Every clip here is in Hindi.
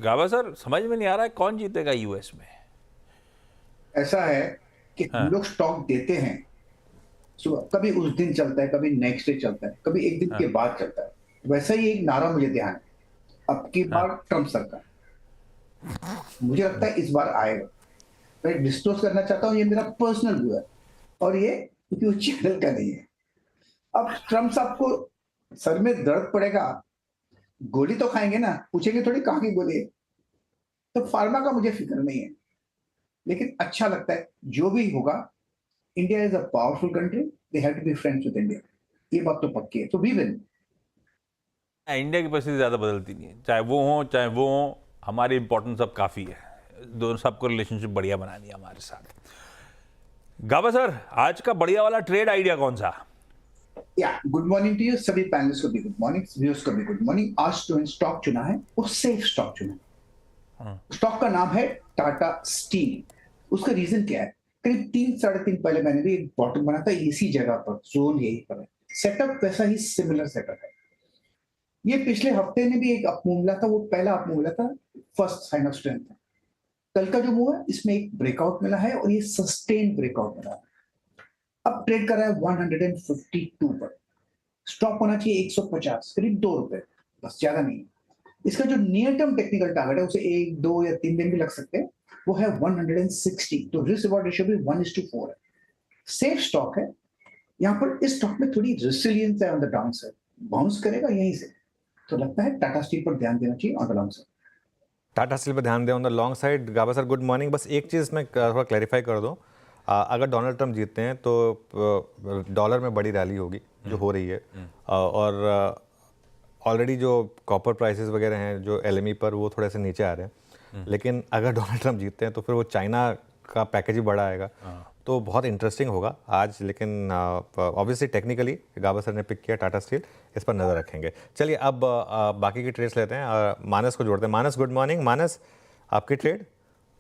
गावा सर, समझ में नहीं आ रहा है कौन जीतेगा यूएस में। ऐसा है कि हम हाँ। लोग स्टॉक देते हैं सुबह, कभी उस दिन चलता है, कभी नेक्स्ट डे चलता है, कभी एक दिन हाँ। के बाद चलता है। वैसा ही एक नारा मुझे ध्यान है, अब की हाँ। बार ट्रम्प सरकार, मुझे लगता है इस बार आएगा। मैं डिस्क्लोज करना चाहता हूँ, ये मेरा पर्सनल व्यू है और ये क्योंकि वो चैनल का नहीं है। अब ट्रम्प साहब को सर में दर्द पड़ेगा, गोली तो खाएंगे ना, पूछेंगे थोड़ी कहाँ की गोली है। तो फार्मा का मुझे फिक्र नहीं है, लेकिन अच्छा लगता है जो भी होगा। India is a powerful country, they have to be friends with India, ये बात तो पक्की है। तो वी विल। इंडिया की परिस्थिति ज़्यादा बदलती नहीं है, चाहे वो हो चाहे वो हो, हमारी इंपॉर्टेंस अब काफ़ी है। दोनों सबको रिलेशनशिप बढ़िया बनानी है हमारे साथ। गावा सर, आज का बढ़िया वाला ट्रेड आइडिया कौन सा? या गुड मॉर्निंग टू यू सभी पैनलिस्ट को भी गुड मॉर्निंग, व्यूअर्स को भी गुड मॉर्निंग। आज जो स्टॉक चुना है वो सेफ स्टॉक चुना है। स्टॉक का नाम है टाटा स्टील। उसका रीजन क्या है? करीब 3 साढ़े 3 पहले मैंने भी एक बॉटम बना था इसी जगह पर, जोन यही पर है। सेटअप वैसा ही सिमिलर सेटअप है। ये पिछले हफ्ते ने भी एक अप मूव मिला था, वो पहला अप मूव मिला था, फर्स्ट साइन ऑफ स्ट्रेंथ था। कल का जो मूव है इसमें एक ब्रेकआउट मिला है और ये सस्टेन ब्रेकआउट मिला है। अब ट्रेड कर रहा है 152 पर। स्टॉप होना चाहिए 150, करीब ₹2, बस ज्यादा नहीं। इसका जो नियर टर्म टेक्निकल टारगेट है, उसे 1 2 या 3 दिन भी लग सकते हैं, वो है 160। तो रिस्क रिवॉर्ड रेशियो भी 1:4 है। सेफ स्टॉक है। यहाँ पर इस स्टॉक में थोड़ी रेसिलियंस है on the down side, bounce करेगा यहीं से। तो लगता है टाटा स्टील पर ध्यान देना चाहिए on the long side. Tata Steel पर ध्यान दें on the long side. Gaba sir good morning. बस एक चीज़ मैं थोड़ा क्लैरिफाई कर दूं, अगर डोनाल्ड ट्रंप जीतते हैं तो डॉलर में बड़ी रैली होगी जो हो रही है, और ऑलरेडी जो कॉपर प्राइसेस वगैरह हैं जो एलएमई पर, वो थोड़े से नीचे आ रहे हैं। लेकिन अगर डोनाल्ड ट्रंप जीतते हैं तो फिर वो चाइना का पैकेज ही बड़ा आएगा, तो बहुत इंटरेस्टिंग होगा आज। लेकिन ऑब्वियसली टेक्निकली गाबा सर ने पिक किया टाटा स्टील, इस पर नज़र रखेंगे। चलिए अब बाकी की ट्रेड्स लेते हैं, मानस को जोड़ते हैं। मानस गुड मॉर्निंग। मानस, आपकी trade?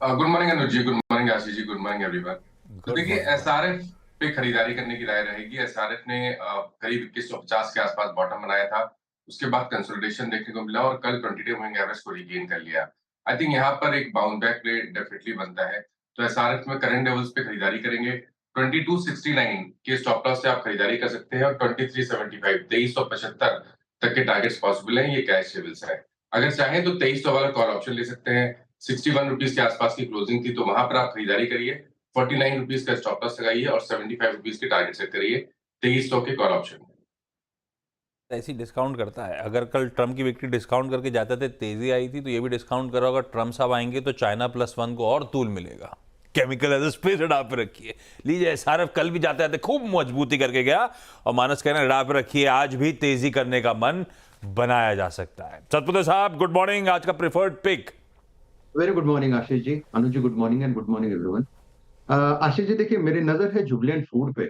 Good morning Anuj ji, good morning Ashish ji, good morning everyone. तो Good देखिए, morning. एसआरएफ पे खरीदारी करने की राय रहेगी। एसआरएफ ने करीब 2150 के आसपास बॉटम बनाया था, उसके बाद कंसोलिडेशन देखने को मिला और कल 20 डे मूविंग एवरेज को रीगेन कर लिया। आई थिंक यहाँ पर एक बाउंस बैक प्ले डेफिनेटली बनता है, तो एसआरएफ में करंट लेवल्स पे खरीदारी करेंगे। 2269 के स्टॉप लॉस से आप खरीदारी कर सकते हैं और 2375 2375 तक के टारगेट्स पॉसिबल हैं। ये कैश लेवल्स है। अगर चाहें तो 2300 वाला कॉल ऑप्शन ले सकते हैं। 61 रुपीज के आसपास की क्लोजिंग थी, तो वहां पर आप खरीदारी करिए। 49 रुपीज का स्टॉप लॉस लगाइए और 75 रुपीज के टारगेट सेट करिए 2300 के कॉल ऑप्शन। ऐसी डिस्काउंट करता है। अगर कल ट्रम्प की विक्ट्री डिस्काउंट करके जाते थे, तेजी आई थी, तो ये भी डिस्काउंट करो। अगर ट्रम्प साहब आएंगे तो चाइना +1 को और तूल मिलेगा। केमिकल एज स्पेस अड़ा पे रखिए। लीजिए, सारफ कल भी जाते जाते खूब मजबूती करके गया और मानस कहना अड़ा पे रखिए, आज भी तेजी करने का मन बनाया जा सकता है। सतपुत्र साहब गुड मॉर्निंग, आज का preferred pick? Very good morning Ashish ji, Anuj ji good morning and good morning everyone. Ashish ji देखिए, मेरी नजर है जुबिलेंट फूड पे।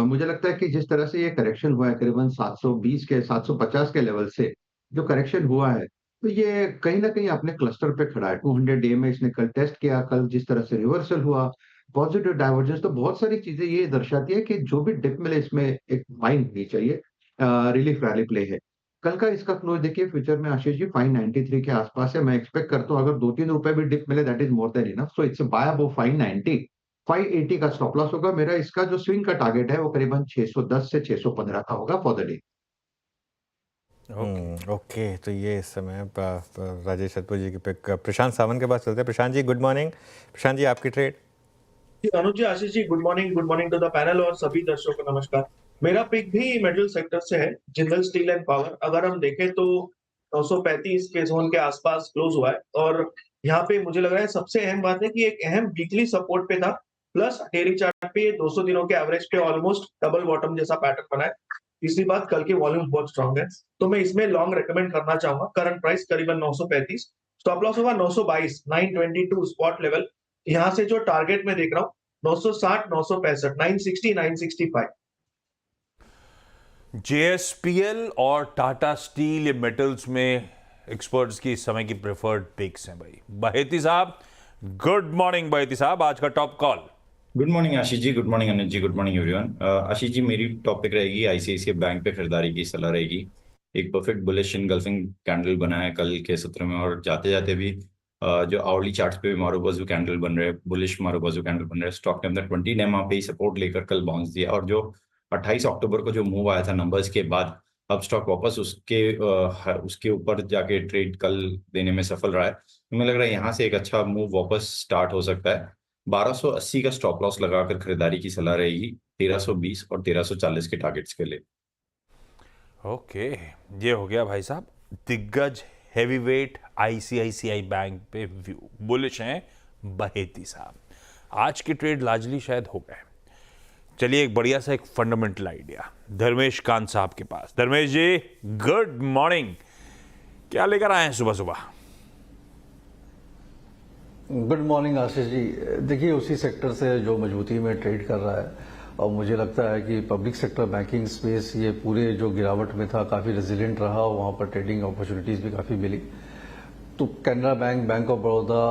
मुझे लगता है कि जिस तरह से ये करेक्शन हुआ है करीबन 720 के 750 के लेवल से जो करेक्शन हुआ है, तो ये कहीं ना कहीं अपने क्लस्टर पे खड़ा है। 200 डे में इसने कल टेस्ट किया, कल जिस तरह से रिवर्सल हुआ, पॉजिटिव डाइवर्जेंस, तो बहुत सारी चीजें ये दर्शाती है कि जो भी डिप मिले इसमें एक बाइंग होनी चाहिए। रिलीफ रैली प्ले है। कल का इसका क्लोज देखिए फ्यूचर में आशीष जी 593 के आसपास है। मैं एक्सपेक्ट करता हूँ अगर 2-3 रुपए भी डिप मिले that is more than enough, so it's buy above 590। 580 का स्टॉप लॉस होगा मेरा। इसका जो स्विंग का टारगेट है वो करीबन 610 से 615 का होगा फॉर द डे। ओके, तो ये इस समय राजेश सतपुर जी की पिक। प्रशांत सावंत के पास चलते हैं। Prashant ji good morning. प्रशांत जी, आपकी trade? Anuj ji, Ashish ji good morning to the panel और सभी दर्शकों को नमस्कार। मेरा पिक भी मेटल सेक्टर से है, जिंदल स्टील एंड पावर। अगर हम देखें तो 935 के जोन के आसपास क्लोज हुआ है और यहाँ पे मुझे लग रहा है सबसे अहम बात है कि एक अहम वीकली सपोर्ट पे था, प्लस डेली चार्ट पे 200 दिनों के एवरेज पे ऑलमोस्ट डबल बॉटम जैसा पैटर्न बना है। तीसरी बात, कल के वॉल्यूम बहुत स्ट्रांग है, तो मैं इसमें लॉन्ग रेकमेंड करना चाहूंगा। करंट प्राइस करीबन 935, स्टॉप लॉस होगा 922, 922 स्पॉट लेवल। यहाँ से जो टारगेट मैं देख रहा हूँ 960, 965, 960, 965। जेएसपीएल और टाटा स्टील, ये मेटल्स में एक्सपर्ट्स की इस समय की प्रेफर्ड पिक्स हैं भाई। बहेती साहब गुड मॉर्निंग। बहेती साहब, आज का top call? Good morning Ashish ji, good morning Anuj ji, good morning everyone. Ashish जी, मेरी टॉपिक रहेगी आईसीआईसीआई बैंक पे खरीदारी की सलाह रहेगी। एक परफेक्ट बुलिश इनगल्फिंग कैंडल बना है कल के सत्र में, और जाते जाते भी जो आवरली चार्ट्स पे भी मारूबाजू कैंडल बन रहे हैं, बुलिश मारूबाजू कैंडल बन रहे हैं। स्टॉक ने अपना 20 EMA पे ही सपोर्ट लेकर कल बाउंस दिया, और जो 28 अक्टूबर को जो मूव आया था नंबर्स के बाद, अब स्टॉक वापस उसके ऊपर जाके ट्रेड कल देने में सफल रहा है। हमें लग रहा है यहाँ से एक अच्छा मूव वापस स्टार्ट हो सकता है। 1280 का स्टॉप लॉस लगाकर खरीदारी की सलाह रहेगी 1320 और 1340 के टारगेट्स के लिए। ओके, ये हो गया भाई साहब दिग्गज हैवीवेट आईसीआईसीआई बैंक पे व्यू। बुलिश हैं बहेती साहब। आज की ट्रेड लार्जली शायद हो गए। चलिए एक बढ़िया सा एक फंडामेंटल आइडिया धर्मेश कांत साहब के पास। धर्मेश जी गुड मॉर्निंग, क्या लेकर आए हैं सुबह सुबह? Good morning Ashish ji. देखिए उसी सेक्टर से जो मजबूती में ट्रेड कर रहा है, और मुझे लगता है कि पब्लिक सेक्टर बैंकिंग स्पेस ये पूरे जो गिरावट में था काफ़ी रेजिलिएंट रहा, और वहाँ पर ट्रेडिंग अपॉर्चुनिटीज़ भी काफ़ी मिली। तो Canara bank, bank of Baroda,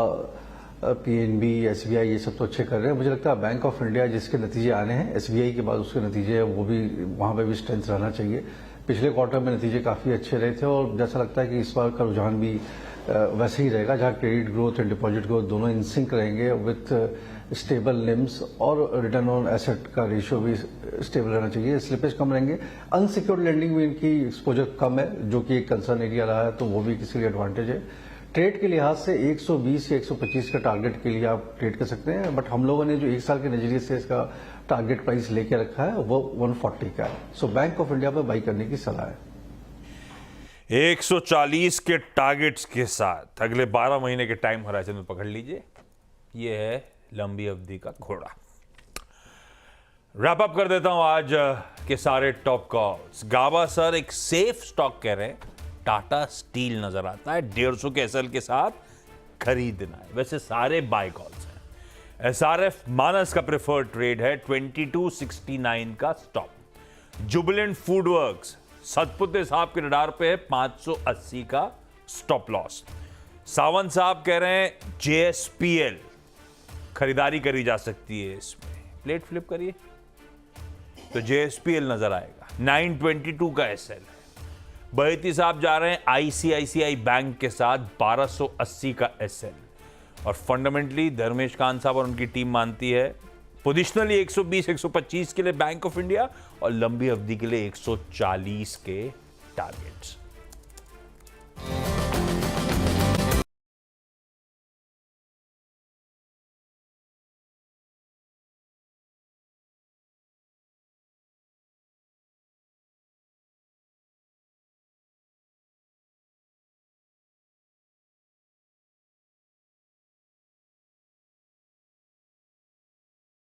PNB, SBI ये सब तो अच्छे कर रहे हैं। मुझे लगता है बैंक ऑफ इंडिया जिसके नतीजे आने हैं, एसबीआई के बाद उसके नतीजे हैं, वो भी वहाँ पे भी स्ट्रेंथ रहना चाहिए। पिछले क्वार्टर में नतीजे काफ़ी अच्छे रहे थे, और जैसा लगता है कि इस बार का रुझान भी वैसे ही रहेगा, जहाँ credit growth and deposit growth दोनों इन सिंक रहेंगे विथ स्टेबल निम्स, और रिटर्न ऑन एसेट का रेशियो भी स्टेबल रहना चाहिए। स्लिपेज कम रहेंगे। अनसिक्योर्ड लेंडिंग में इनकी एक्सपोजर कम है, जो कि एक कंसर्न एरिया रहा है, तो वो भी किसी लिए एडवांटेज है। ट्रेड के लिहाज से 120 या 125 का टारगेट के लिए आप ट्रेड कर सकते हैं, बट हम लोगों ने जो एक साल के नजरिए से इसका टारगेट प्राइस लेके रखा है वो 140 का है। सो बैंक ऑफ इंडिया पर बाई करने की सलाह है। 140 के टारगेट्स के साथ अगले 12 महीने के टाइम होराइजन में पकड़ लीजिए। ये है लंबी अवधि का घोड़ा। रैप अप कर देता हूं आज के सारे टॉप कॉल्स। गाबा सर एक सेफ स्टॉक कह रहे हैं, टाटा स्टील नजर आता है 150 के एसएल के साथ खरीदना है। वैसे सारे बाय कॉल्स हैं। एसआरएफ मानस का प्रेफर्ड ट्रेड है 2269 का stop. Jubilant food works Satpute साहब के रडार पे है 580 का स्टॉप लॉस। सावंत साहब कह रहे हैं जेएसपीएल खरीदारी करी जा सकती है, इसमें प्लेट फ्लिप करिए तो जेएसपीएल नजर आएगा। 922 का एसएल है। बहेती साहब जा रहे हैं आईसीआईसीआई बैंक के साथ 1280 का एसएल। और फंडामेंटली धर्मेश कांत साहब और उनकी टीम मानती है पोजिशनली 120-125 के लिए बैंक ऑफ इंडिया, और लंबी अवधि के लिए 140 के टारगेट्स।